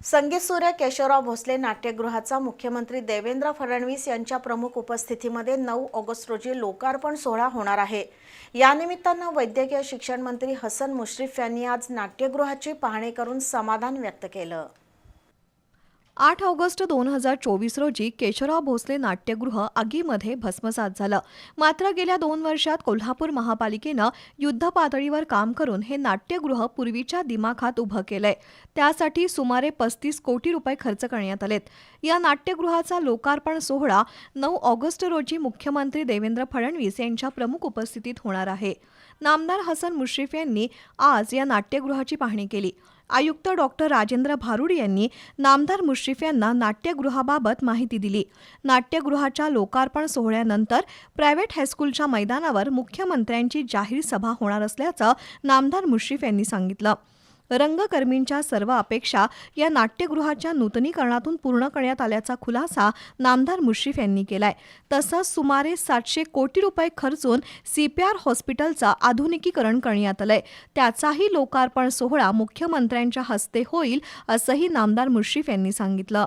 संगीतसूर्य केशवराव भोसले नाट्यगृहाचा मुख्यमंत्री देवेंद्र फडणवीस यांच्या प्रमुख उपस्थितीमध्ये 9 ऑगस्ट रोजी लोकार्पण सोहळा होणार आहे। या निमित्तानं वैद्यकीय शिक्षण मंत्री हसन मुश्रीफ यांनी आज नाट्यगृहाची पाहणी करून समाधान व्यक्त केलं। 8 ऑगस्ट 2024 रोजी केशवराव भोसले नाट्यगृह आगीमध्ये भस्मसात झालं। मात्र गेल्या 2 वर्षात कोल्हापूर महापालिकेनं युद्धपातळीवर काम करून हे नाट्यगृह पूर्वीच्या दिमाखात उभं केलंय। त्यासाठी सुमारे 35 कोटी रुपये खर्च करण्यात आलेत। या नाट्यगृहाचा लोकार्पण सोहळा 9 ऑगस्ट रोजी मुख्यमंत्री देवेंद्र फडणवीस यांच्या प्रमुख उपस्थितीत होणार आहे। नामदार हसन मुश्रीफ यांनी आज या नाट्यगृहाची पाहणी केली। आयुक्त डॉक्टर राजेंद्र भारुड यांनी नामदार मुश्रीफ यांना नाट्यगृहाबाबत माहिती दिली। नाट्यगृहाच्या लोकार्पण सोहळ्यानंतर प्रायव्हेट हायस्कूलच्या मैदानावर मुख्यमंत्र्यांची जाहीर सभा होणार असल्याचं नामदार मुश्रीफ यांनी सांगितलं। रंगकर्मींच्या सर्व अपेक्षा या नाट्यगृहाच्या नूतनीकरणातून पूर्ण करण्यात आल्याचा खुलासा नामदार मुश्रीफ यांनी केलाय। तसंच सुमारे 700 कोटी रुपये खर्चून CPR हॉस्पिटलचं आधुनिकीकरण करण्यात आलंय। त्याचाही लोकार्पण सोहळा मुख्यमंत्र्यांच्या हस्ते होईल असंही नामदार मुश्रीफ यांनी सांगितलं।